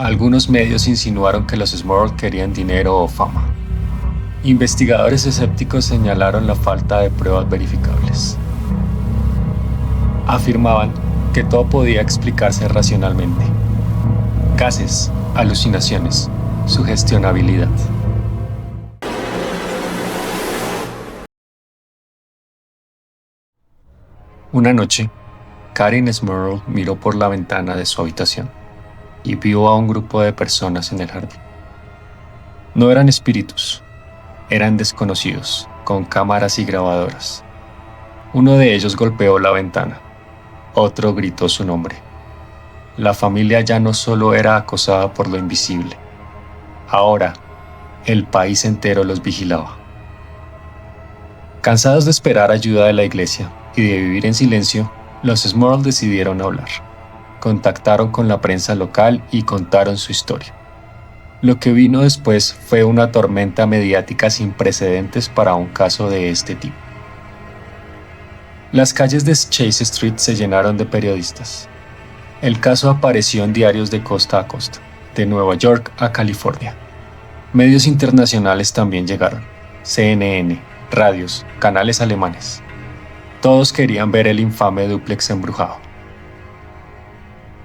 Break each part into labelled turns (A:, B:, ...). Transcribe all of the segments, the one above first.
A: Algunos medios insinuaron que los Smurl querían dinero o fama. Investigadores escépticos señalaron la falta de pruebas verificables. Afirmaban que todo podía explicarse racionalmente. Gases, alucinaciones, sugestionabilidad. Una noche, Karen Smurl miró por la ventana de su habitación y vio a un grupo de personas en el jardín. No eran espíritus, eran desconocidos, con cámaras y grabadoras. Uno de ellos golpeó la ventana, otro gritó su nombre. La familia ya no solo era acosada por lo invisible, ahora el país entero los vigilaba. Cansados de esperar ayuda de la iglesia y de vivir en silencio, los Smurl decidieron hablar. Contactaron con la prensa local y contaron su historia. Lo que vino después fue una tormenta mediática sin precedentes para un caso de este tipo. Las calles de Chase Street se llenaron de periodistas. El caso apareció en diarios de costa a costa, de Nueva York a California. Medios internacionales también llegaron: CNN, radios, canales alemanes. Todos querían ver el infame dúplex embrujado.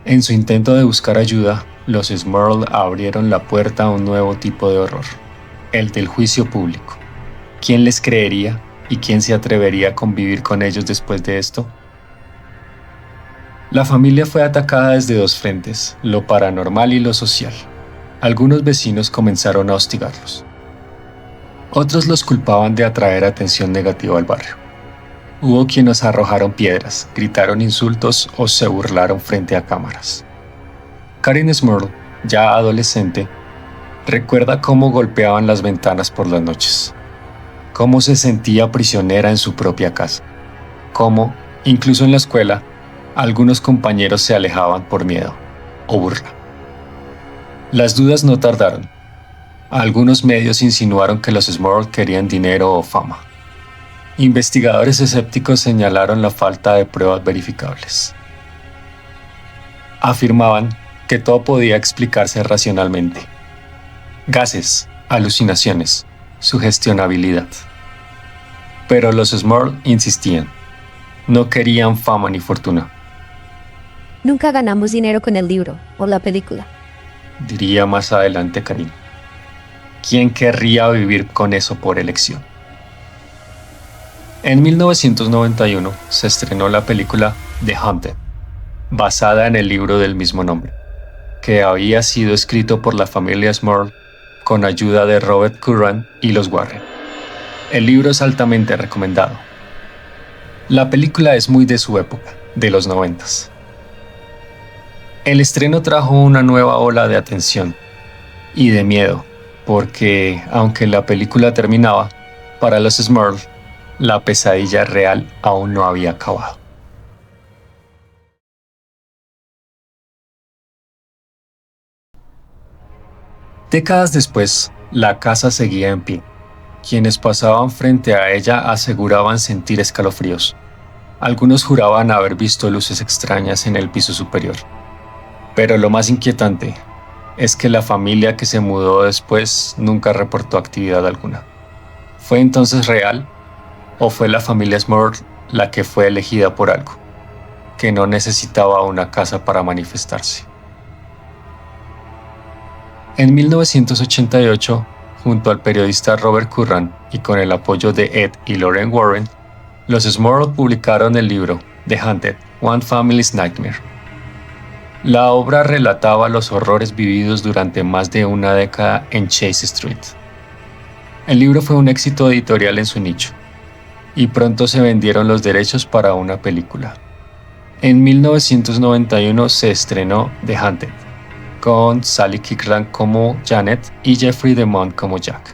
A: En su intento de buscar ayuda, los Smurl abrieron la puerta a un nuevo tipo de horror, el del juicio público. ¿Quién les creería y quién se atrevería a convivir con ellos después de esto? La familia fue atacada desde dos frentes, lo paranormal y lo social. Algunos vecinos comenzaron a hostigarlos. Otros los culpaban de atraer atención negativa al barrio. Hubo quienes arrojaron piedras, gritaron insultos o se burlaron frente a cámaras. Karen Smurl, ya adolescente, recuerda cómo golpeaban las ventanas por las noches, cómo se sentía prisionera en su propia casa, cómo, incluso en la escuela, algunos compañeros se alejaban por miedo o burla. Las dudas no tardaron. Algunos medios insinuaron que los Smurl querían dinero o fama. Investigadores escépticos señalaron la falta de pruebas verificables. Afirmaban que todo podía explicarse racionalmente. Gases, alucinaciones, sugestionabilidad. Pero los Smurl insistían. No querían fama ni fortuna.
B: Nunca ganamos dinero con el libro o la película,
A: Diría más adelante Karim. ¿Quién querría vivir con eso por elección? En 1991 se estrenó la película The Haunted, basada en el libro del mismo nombre, que había sido escrito por la familia Smurl con ayuda de Robert Curran y los Warren. El libro es altamente recomendado. La película es muy de su época, de los 90s. El estreno trajo una nueva ola de atención y de miedo, porque, aunque la película terminaba, para los Smurl, la pesadilla real aún no había acabado. Décadas después, la casa seguía en pie. Quienes pasaban frente a ella aseguraban sentir escalofríos. Algunos juraban haber visto luces extrañas en el piso superior. Pero lo más inquietante es que la familia que se mudó después nunca reportó actividad alguna. ¿Fue entonces real? ¿O fue la familia Smurl la que fue elegida por algo, que no necesitaba una casa para manifestarse? En 1988, junto al periodista Robert Curran y con el apoyo de Ed y Lorraine Warren, los Smurl publicaron el libro The Haunted, One Family's Nightmare. La obra relataba los horrores vividos durante más de una década en Chase Street. El libro fue un éxito editorial en su nicho, y pronto se vendieron los derechos para una película. En 1991 se estrenó The Haunted, con Sally Kirkland como Janet y Jeffrey DeMont como Jack.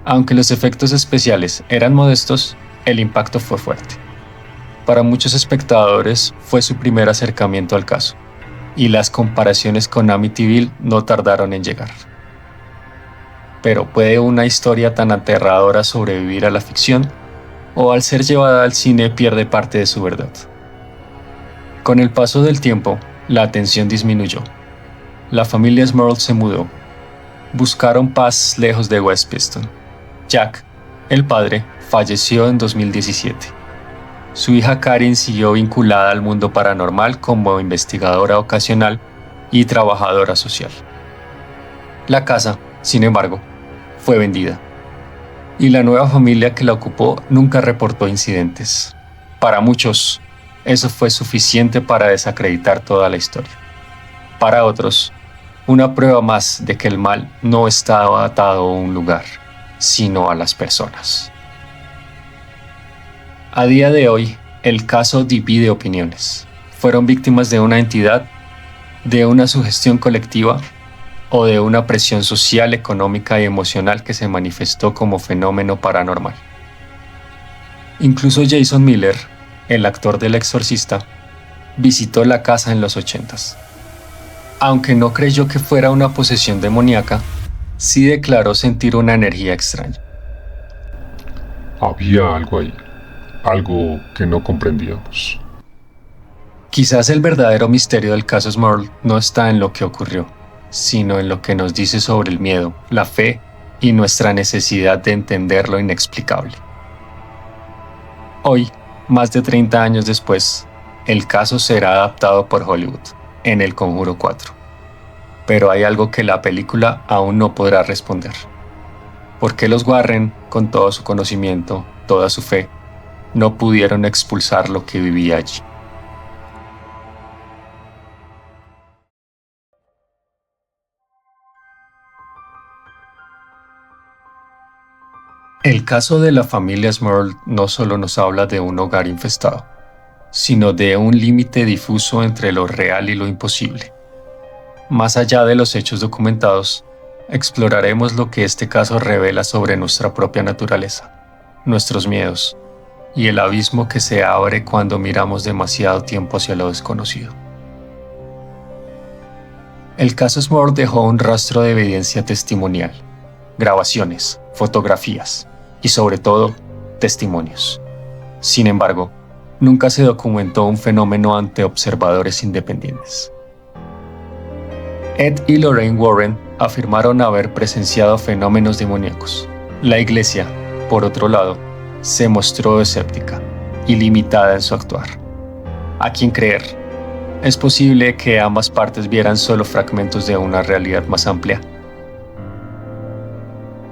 A: Aunque los efectos especiales eran modestos, el impacto fue fuerte. Para muchos espectadores fue su primer acercamiento al caso, y las comparaciones con Amityville no tardaron en llegar. Pero ¿puede una historia tan aterradora sobrevivir a la ficción? ¿O al ser llevada al cine pierde parte de su verdad? Con el paso del tiempo, la atención disminuyó. la familia Smurl se mudó. Buscaron paz lejos de West Piston. Jack, el padre, falleció en 2017. Su hija Karin siguió vinculada al mundo paranormal como investigadora ocasional y trabajadora social. La casa, sin embargo, fue vendida, y la nueva familia que la ocupó nunca reportó incidentes. Para muchos, eso fue suficiente para desacreditar toda la historia. Para otros, una prueba más de que el mal no estaba atado a un lugar, sino a las personas. A día de hoy, el caso divide opiniones. ¿Fueron víctimas de una entidad, de una sugestión colectiva o de una presión social, económica y emocional que se manifestó como fenómeno paranormal? Incluso Jason Miller, el actor del Exorcista, visitó la casa en los 80s. Aunque no creyó que fuera una posesión demoníaca, sí declaró sentir una energía extraña.
C: Había algo ahí, algo que no comprendíamos.
A: Quizás el verdadero misterio del caso Smurl no está en lo que ocurrió, sino en lo que nos dice sobre el miedo, la fe y nuestra necesidad de entender lo inexplicable. Hoy, más de 30 años después, el caso será adaptado por Hollywood en El Conjuro 4. Pero hay algo que la película aún no podrá responder. ¿Por qué los Warren, con todo su conocimiento, toda su fe, no pudieron expulsar lo que vivía allí? El caso de la familia Smurl no solo nos habla de un hogar infestado, sino de un límite difuso entre lo real y lo imposible. Más allá de los hechos documentados, exploraremos lo que este caso revela sobre nuestra propia naturaleza, nuestros miedos y el abismo que se abre cuando miramos demasiado tiempo hacia lo desconocido. El caso Smurl dejó un rastro de evidencia testimonial, grabaciones, fotografías y sobre todo, testimonios. Sin embargo, nunca se documentó un fenómeno ante observadores independientes. Ed y Lorraine Warren afirmaron haber presenciado fenómenos demoníacos. La iglesia, por otro lado, se mostró escéptica y limitada en su actuar. ¿A quién creer? ¿Es posible que ambas partes vieran solo fragmentos de una realidad más amplia?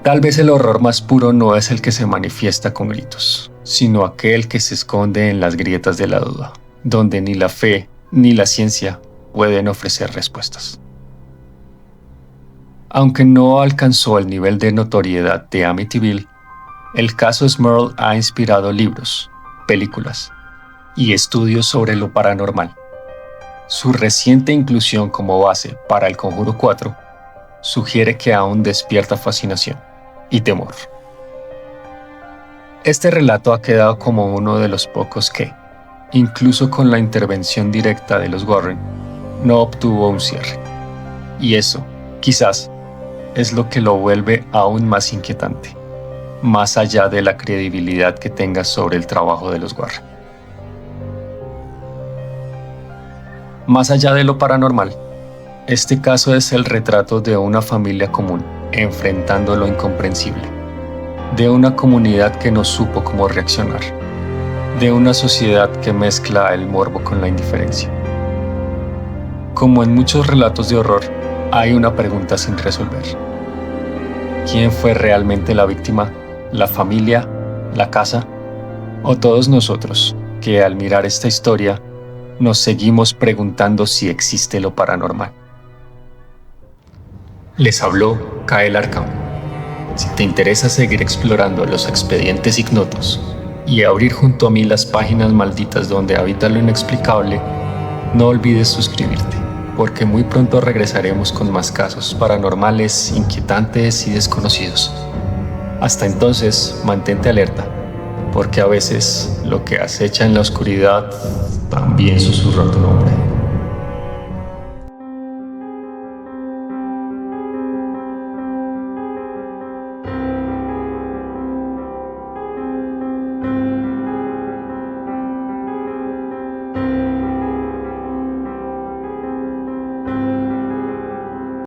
A: Tal vez el horror más puro no es el que se manifiesta con gritos, sino aquel que se esconde en las grietas de la duda, donde ni la fe ni la ciencia pueden ofrecer respuestas. Aunque no alcanzó el nivel de notoriedad de Amityville, el caso Smurl ha inspirado libros, películas y estudios sobre lo paranormal. Su reciente inclusión como base para El Conjuro 4 sugiere que aún despierta fascinación y temor. Este relato ha quedado como uno de los pocos que, incluso con la intervención directa de los Warren, no obtuvo un cierre. Y eso, quizás, es lo que lo vuelve aún más inquietante, más allá de la credibilidad que tenga sobre el trabajo de los Warren. Más allá de lo paranormal, este caso es el retrato de una familia común enfrentando lo incomprensible, de una comunidad que no supo cómo reaccionar, de una sociedad que mezcla el morbo con la indiferencia. Como en muchos relatos de horror, hay una pregunta sin resolver. ¿Quién fue realmente la víctima? ¿La familia? ¿La casa? ¿O todos nosotros, que al mirar esta historia, nos seguimos preguntando si existe lo paranormal? Les habló Kael Arcam. Si te interesa seguir explorando los expedientes ignotos y abrir junto a mí las páginas malditas donde habita lo inexplicable, no olvides suscribirte, porque muy pronto regresaremos con más casos paranormales, inquietantes y desconocidos. Hasta entonces, mantente alerta, porque a veces lo que acecha en la oscuridad también susurra tu nombre.